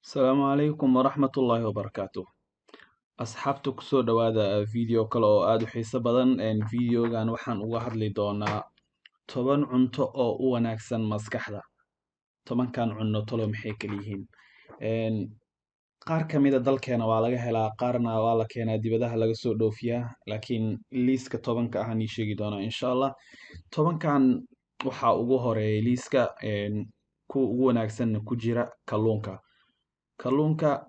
Asalaamu calaykum waraxmatullaahi wabarakaatuh. Asxaabta kusoo dhawaada video kale oo aad u xiiso badan. Videogan waxaan uga hadli doonaa 10 cunto oo u wanaagsan maskaxda. 10kan cunno talo maxay kala yihiin? Qaar ka mid a dalkeena waa laga helaa, qaarna waa la keenaa dibadaha laga soo dhoofiyaa, laakiin liiska 10ka ahaan ii sheegi doonaa insha Allah. 10kan waxaa ugu horeeya liiska kuwa ugu wanaagsanna ku jira kalluunka. Kalluunka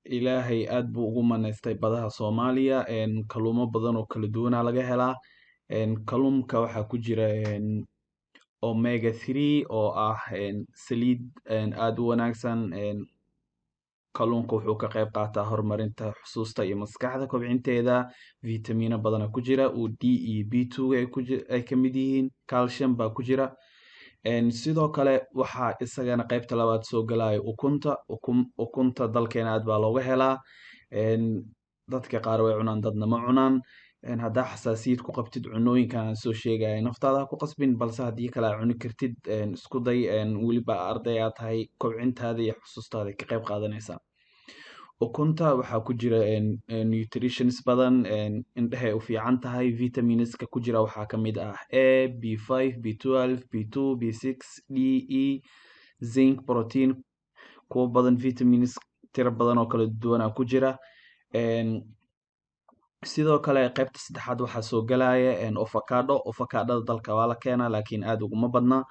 ilaahay aad buu ugu manaystay badaha Soomaaliya. Kalluumo badan oo kala duwanaa laga helaa. Kalluunka waxaa ku jira omega 3 oo ah saliid aad u wanaagsan. Kalluunka wuxuu ka qayb qaataa horumarinta xusuusta iyo maskaxda kobcinteeda. Vitamino badana ku jira oo D iyo B2 ay ka mid yihiin. Calcium baa ku jira. Sidoo kale waxaa isagana qaybta labaad soo galaya ukunta. Ukunta dalkeena aad baa looga helaa. Dadka qaar way cunaan, dadna ma cunaan. Haddaa xasaasiyad ku qabtid cunooyinkan aan soo sheegaya, naftaada ha ku qasbin, balse haddii kale aad cuni kartid isku day. Weliba arday aad tahay, kobcintaada iyo xusuustaada ka qayb qaadanaysa. Ukunta waxaa ku jira nutritions badan. Indhahay u fiican tahay. Vitaminska ku jira waxaa ka mid ah A, B5, B12, B2, B6, D, E, zinc, protein, kuwo badan, vitamins tiro badan oo kala duwanaa ku jira. Sidoo kale qaybta saddexaad waxaa soo galaya avocado. Avocadada dalka waa la keenaa, laakiin aad uguma badna.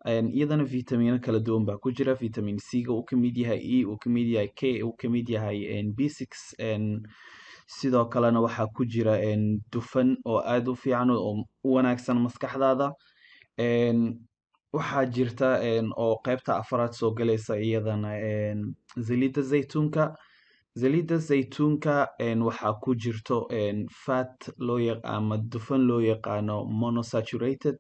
Iyadana vitamino kala duwan baa ku jira. Vitamin C-ga uu ka mid yahay, E uu ka mid yahay, K uu ka mid yahay, B6. Sidoo kalena waxaa ku jira dufan oo aad u fiican oo u wanaagsan maskaxdaada. Waxaa jirta oo qaybta afraad soo galaysa iyadana saliidda zaytuunka. Saliidda zaytuunka waxaa ku jirto fat ama dufan loo yaqaano monosaturated.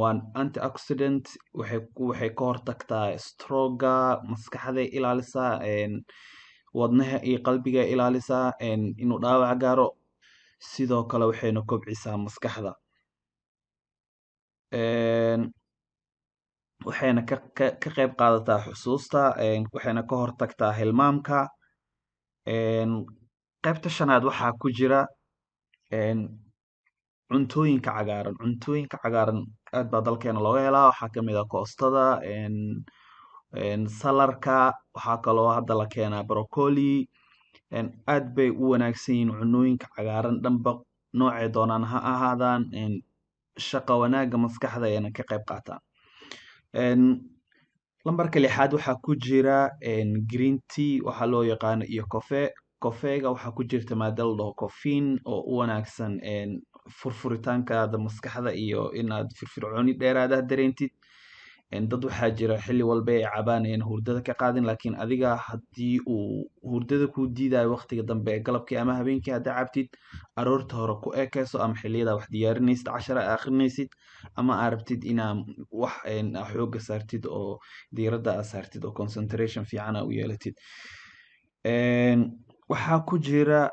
Waa antioxidant. Waxay ka hortagtaa stroga, maskaxday ilaalisaa, wadnaha iyo qalbiga ilaalisaa inuu dhaawac gaaro. Sidoo kale waxayna kobcisaa maskaxda. Waxayna ka qayb qaadataa xusuusta. Waxayna ka hortagtaa hilmaamka. Qaybta shanaad waxaa ku jira cuntooyinka cagaaran. Cuntooyinka cagaaran aad baa dalkeena looga helaa. Waxaa ka mid ah koostada, salarka. Waxaa kaloo hadda la keenaa broccoli. Aad bay u wanaagsan yihiin cunooyinka cagaaran dhanba, noocay doonaan ha ahaadaan. Shaqo wanaagga maskaxda ayayna ka qayb qaataan. Lambarka 6aad waxaa ku jira green tea waxaa loo yaqaano iyo coffee. Coffeega waxaa ku jirta maadada la dhaho caffeine oo u wanaagsan furfuritaankaada maskaxda iyo inaad firfircooni dheeraada dareentid. Dad waxaa jira xilli walba ay cabaanayaan hurdada ka qaadin, laakiin adiga haddii uu hurdada kuu diidayo waqtiga dambe ee galabkii ama habeenkii haddaa cabtid, aroorta hore ku ekayso, ama xilliyada wax diyaarinaysid, cashara akhrinaysid, ama aad rabtid inaad wax xooga saartid oo diiradda aad saartid oo concentration fiican u yeelatid. Waxaa ku jira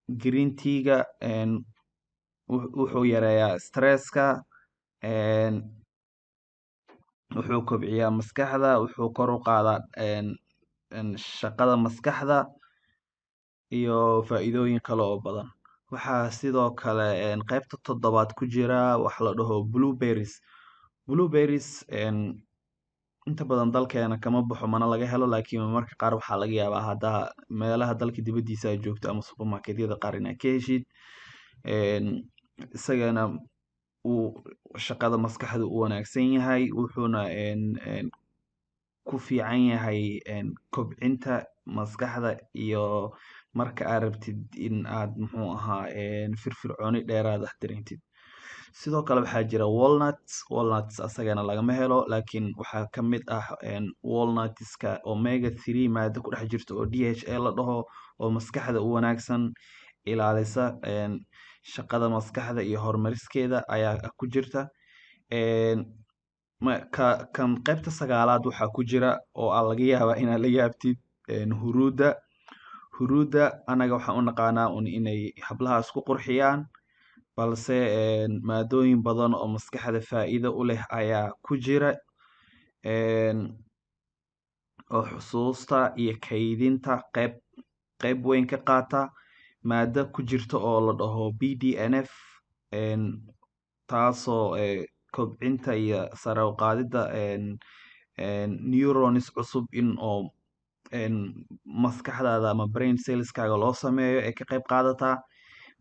green tea-ga wuxuu yareeyaa stresska. Wuxuu kobciyaa maskaxda. Wuxuu kor u qaadaa shaqada maskaxda iyo faa'iidooyin kale oo badan. Waxaa sidoo kale qaybta 7aad ku jira waxa la dhaho blueberries. Blueberries inta badan dalkeena kama baxo, mana laga helo, laakiin marmarka qaar waxaa laga yaabaa haddaa meelaha dalka dibadiisa aad joogto ama supermarketyada qaar inaad ka heshid. Isagana shaqada maskaxda u wanaagsan yahay. Wuxuuna ku fiican yahay kobcinta maskaxda iyo marka aad rabtid in aad muxuu ahaa firfircooni dheeraad ah dareentid. Sidoo kale waxaa jira walnuts asagana lagama helo, laakiin waxaa ka mid ah walnutska omega 3 maado ku dhex jirto oo DHA la dhaho, oo maskaxda u wanaagsan, ilaalisa shaqada maskaxda iyo horumariskeeda ayaa ku jirta. Kan qaybta 9aad waxaa ku jira oo laga yaabaa inaad la yaabtid huruudda. Huruudda anaga waxaan u naqaanaa inay hablaha isku qurxiyaan, balse maadooyin badan oo maskaxda faa'iido u leh ayaa ku jira. oo xusuusta iyo kaydinta qayb weyn ka qaata. Maado ku jirta oo la dhaho BDNF, taasoo kobcinta iyo sare u qaadida neurons cusub in oo maskaxdaada ama brain cellskaaga loo sameeyo ay ka qayb qaadataa.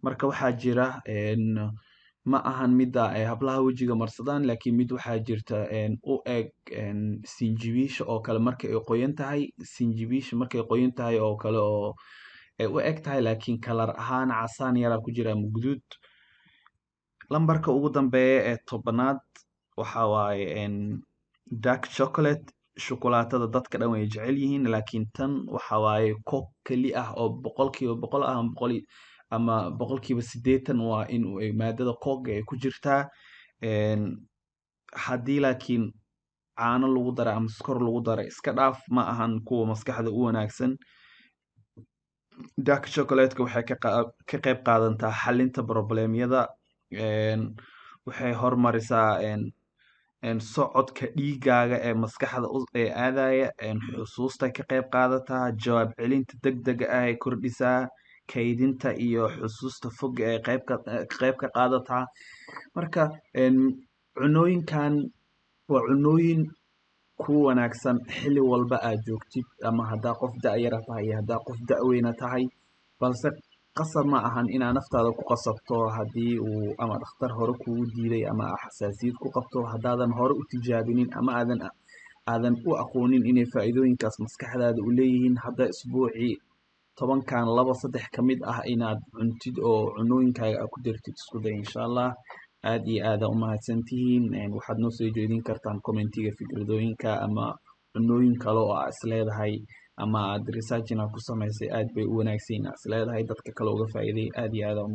Marka waxaa jira ma ahan mida ay hablaha wejiga marsadaan, laakiin mid waxaa jirta u eg sinjibiisha oo kale markay qoyan tahay. Sinjibiisha markay qoyan tahay oo kale oo ay u eg tahay, laakiin kalar ahaan casaan yaraa ku jira ama guduud. Lambarka ugu dambeeya ee 10aad waxa waaye dark chocolate. Shukulaatada dadka dhan way jecel yihiin, laakiin tan waxa waaye coke keli ah oo 100% ah ama 80% waa in maadada coke ay ku jirtaa. Haddii laakiin caano lagu daray ama sokor lagu daray, iska dhaaf, ma ahan kuwa maskaxda u wanaagsan. Dark chocolate-ka waxay ka qayb qaadataa xalinta problemyada. Waxay hormarisaa socodka dhiigaaga ee maskaxda ee aadaya. Xusuusta ka qayb qaadataa. Jawaab celinta degdega ah ay kordhisaa. Kaydinta iyo xusuusta fog ee qayb ka qaadataa. Marka cunooyinkan waa cunooyin ku wanaagsan xilli walba aad joogtid, ama haddaa qof da' yar tahay iyo haddaa qof da' weyna tahay. Balse qasab ma ahan inaad naftaada ku qasabto haddii uu ama dhakhtar hore kugu diiday ama xasaasiyad ku qabto haddaadan hore u tijaabinin ama aadan u aqoonin inay faa'iidooyinkaas maskaxdaada u leeyihiin. Hadda isbuucii 10kan 2-3 ka mid ah inaad cuntid oo cunooyinkaaga aad ku dartid isku day insha Allah. aad iyo aad u mahadsantihiin. Waxaad noo soo jeedin kartaan commentiga fikradooyinka ama cunooyin kale oo aad isleedahay ama aad research inaad ku samaysay aad bay u wanaagsan yihiin aad isleedahay dadka kale uga faa'iiday. aad iyo aad